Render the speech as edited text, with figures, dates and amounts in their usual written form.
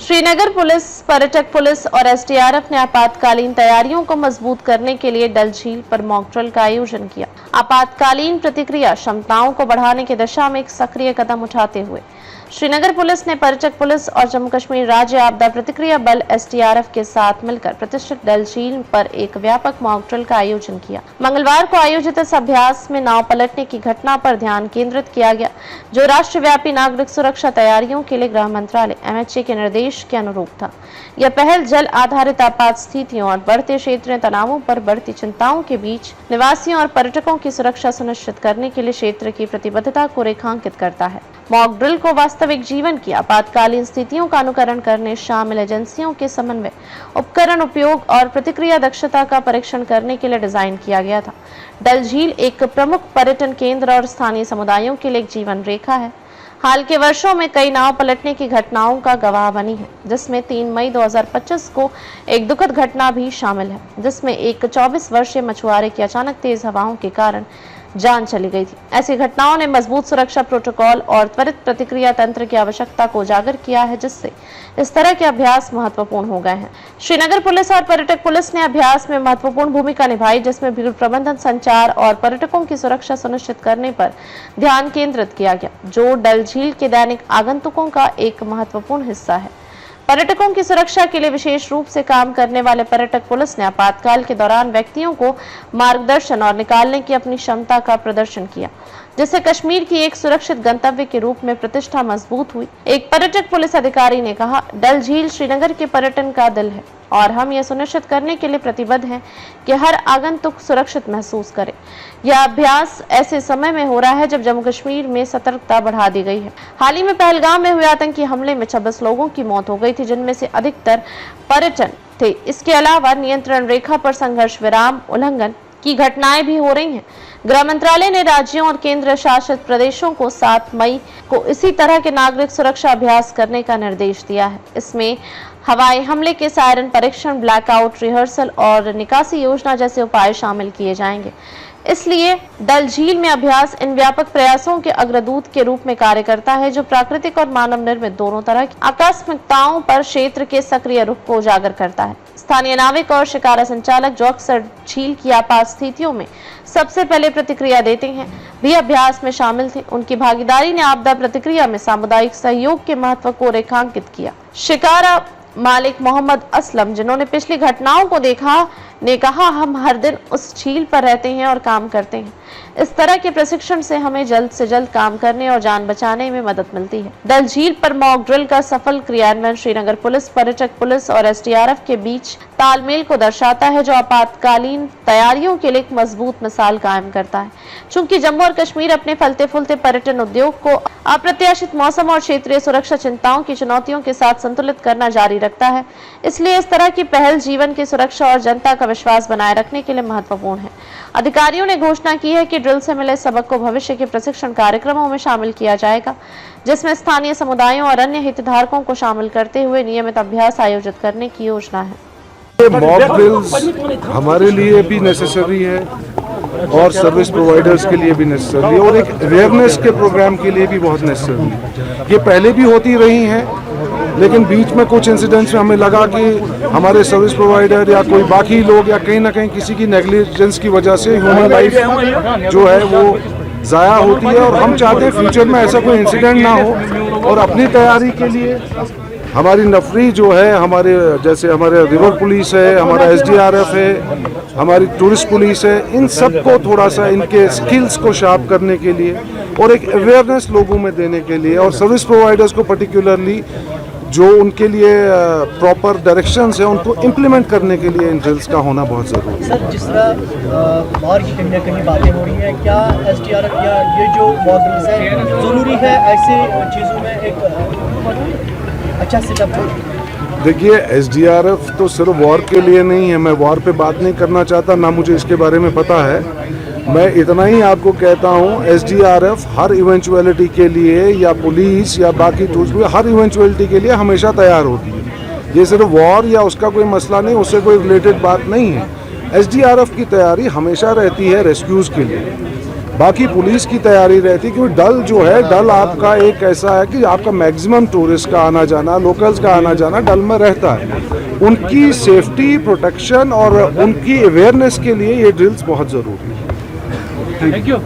Srinagar police, पर्यटक police और SDRF ने आपातकालीन तैयारियों को मजबूत करने के लिए डल झील पर मॉक ड्रिल का आयोजन किया। आपातकालीन प्रतिक्रिया क्षमताओं को बढ़ाने की दिशा में एक सक्रिय कदम उठाते हुए श्रीनगर पुलिस ने पर्यटक पुलिस और जम्मू कश्मीर राज्य आपदा प्रतिक्रिया बल एसडीआरएफ के साथ मिलकर प्रतिष्ठित डल झील पर एक व्यापक मॉक ड्रिल का आयोजन किया। मंगलवार को आयोजित इस अभ्यास में नाव पलटने की घटना पर ध्यान केंद्रित किया गया, जो राष्ट्रव्यापी नागरिक सुरक्षा तैयारियों के लिए गृह मंत्रालय (एमएचए) के निर्देश के अनुरूप था। यह पहल जल आधारित आपात स्थितियों और बढ़ते क्षेत्रीय तनावों पर बढ़ती चिंताओं के बीच निवासियों और पर्यटकों की सुरक्षा सुनिश्चित करने के लिए क्षेत्र की प्रतिबद्धता को रेखांकित करता है। मॉक ड्रिल को वास्तविक जीवन की आपातकालीन स्थितियों का अनुकरण करने, शामिल एजेंसियों के समन्वय, उपकरण उपयोग और प्रतिक्रिया दक्षता का परीक्षण करने के लिए डिजाइन किया गया था। डल झील एक प्रमुख पर्यटन केंद्र और स्थानीय समुदायों के लिए एक जीवन रेखा है। हाल के वर्षों में कई नाव पलटने की घटनाओं का गवाह बनी है, जिसमें 3 मई 2025 को एक दुखद घटना भी शामिल है, जिसमें एक 24 वर्षीय मछुआरे की अचानक तेज हवाओं के कारण जान चली गई थी। ऐसी घटनाओं ने मजबूत सुरक्षा प्रोटोकॉल और त्वरित प्रतिक्रिया तंत्र की आवश्यकता को उजागर किया है, जिससे इस तरह के अभ्यास महत्वपूर्ण हो गए हैं। श्रीनगर पुलिस और पर्यटक पुलिस ने अभ्यास में महत्वपूर्ण भूमिका निभाई, जिसमें भीड़ प्रबंधन, संचार और पर्यटकों की सुरक्षा सुनिश्चित करने पर ध्यान केंद्रित किया गया, जो डल झील के दैनिक आगंतुकों का एक महत्वपूर्ण हिस्सा है। पर्यटकों की सुरक्षा के लिए विशेष रूप से काम करने वाले पर्यटक पुलिस ने आपातकाल के दौरान व्यक्तियों को मार्गदर्शन और निकालने की अपनी क्षमता का प्रदर्शन किया, जिससे कश्मीर की एक सुरक्षित गंतव्य के रूप में प्रतिष्ठा मजबूत हुई। एक पर्यटक पुलिस अधिकारी ने कहा, डल झील श्रीनगर के पर्यटन का दिल है और हम यह सुनिश्चित करने के लिए प्रतिबद्ध हैं कि हर आगंतुक सुरक्षित महसूस करे। यह अभ्यास ऐसे समय में हो रहा है जब जम्मू कश्मीर में सतर्कता बढ़ा दी गई है। हाल ही में पहलगाम में हुए आतंकी हमले में 26 लोगों की मौत हो गई थी, जिनमें से अधिकतर पर्यटन थे। इसके अलावा नियंत्रण रेखा पर संघर्ष विराम उल्लंघन की घटनाएं भी हो रही हैं। गृह मंत्रालय ने राज्यों और केंद्र शासित प्रदेशों को 7 मई को इसी तरह के नागरिक सुरक्षा अभ्यास करने का निर्देश दिया है। इसमें हवाई हमले के सायरन परीक्षण, ब्लैकआउट रिहर्सल और निकासी योजना जैसे उपाय शामिल किए जाएंगे। इसलिए डल झील में अभ्यास इन व्यापक प्रयासों के अग्रदूत के रूप में कार्य करता है, जो प्राकृतिक और मानव निर्मित दोनों तरह की आकस्मिकताओं पर क्षेत्र के सक्रिय रुख को उजागर करता है। स्थानीय नाविक और शिकारा संचालक, जो अक्सर झील की आपात स्थितियों में सबसे पहले प्रतिक्रिया देते हैं, भी अभ्यास में शामिल थे। उनकी भागीदारी ने आपदा प्रतिक्रिया में सामुदायिक सहयोग के महत्व को रेखांकित किया। शिकारा मालिक मोहम्मद असलम, जिन्होंने पिछली घटनाओं को देखा, ने कहा, हम हर दिन उस झील पर रहते हैं और काम करते हैं। इस तरह के प्रशिक्षण से हमें जल्द से जल्द काम करने और जान बचाने में मदद मिलती है। डल झील पर मॉक ड्रिल का सफल क्रियान्वयन श्रीनगर पुलिस, पर्यटक पुलिस और एसडीआरएफ के बीच तालमेल को दर्शाता है, जो आपातकालीन तैयारियों के लिए एक मजबूत मिसाल कायम करता है। चूंकि जम्मू और कश्मीर अपने फलते फूलते पर्यटन उद्योग को अप्रत्याशित मौसम और क्षेत्रीय सुरक्षा चिंताओं की चुनौतियों के साथ संतुलित करना जारी रखता है, इसलिए इस तरह की पहल जीवन की सुरक्षा और जनता का विश्वास बनाए रखने के लिए महत्वपूर्ण है। अधिकारियों ने घोषणा की है कि ड्रिल से मिले सबक को भविष्य के प्रशिक्षण कार्यक्रमों में शामिल किया जाएगा, जिसमें स्थानीय समुदायों और अन्य हितधारकों को शामिल करते हुए नियमित अभ्यास आयोजित करने की योजना है। मॉक ड्रिल्स हमारे लिए भी नेसेसरी है और सर्विस प्रोवाइडर्स के लिए भी नेसेसरी है और एक अवेयरनेस के प्रोग्राम के लिए भी बहुत नेसेसरी है। ये पहले भी होती रही हैं, लेकिन बीच में कुछ इंसिडेंट्स में हमें लगा कि हमारे सर्विस प्रोवाइडर या कोई बाकी लोग या कहीं ना कहीं किसी की नेग्लिजेंस की वजह से ह्यूमन लाइफ जो है वो ज़ाया होती है और हम चाहते हैं फ्यूचर में ऐसा कोई इंसिडेंट ना हो। और अपनी तैयारी के लिए हमारी नफरी जो है, हमारे जैसे हमारे रिवर पुलिस है, हमारा एसडीआरएफ है, हमारी टूरिस्ट पुलिस है, इन सब को थोड़ा सा इनके स्किल्स को शार्प करने के लिए और एक अवेयरनेस लोगों में देने के लिए और सर्विस प्रोवाइडर्स को पर्टिकुलरली जो उनके लिए प्रॉपर डायरेक्शंस है उनको इम्प्लीमेंट करने के लिए इन ड्रिल्स का होना बहुत ज़रूरी है। सर, जिस तरह बाहर की कहीं ना कहीं बातें हो रही हैं, क्या एसडीआरएफ या ये जो मॉक ड्रिल्स है ज़रूरी है ऐसे चीज़ों में एक अच्छा सेटअप हो? देखिए, एसडीआरएफ तो सिर्फ वॉर के लिए नहीं है। मैं वॉर पे बात नहीं करना चाहता, ना मुझे इसके बारे में पता है। मैं इतना ही आपको कहता हूँ, एसडीआरएफ हर इवेंचुअलिटी के लिए या पुलिस या बाकी टूल्स हर इवेंचुअलिटी के लिए हमेशा तैयार होती है। ये सिर्फ वॉर या उसका कोई मसला नहीं, उससे कोई रिलेटेड बात नहीं है। एसडीआरएफ की तैयारी हमेशा रहती है रेस्क्यूज़ के लिए। बाकी पुलिस की तैयारी रहती है, क्योंकि डल जो है, डल आपका एक ऐसा है कि आपका मैक्सिमम टूरिस्ट का आना जाना, लोकल्स का आना जाना डल में रहता है। उनकी सेफ्टी, प्रोटेक्शन और उनकी अवेयरनेस के लिए ये ड्रिल्स बहुत ज़रूरी है। Thank you.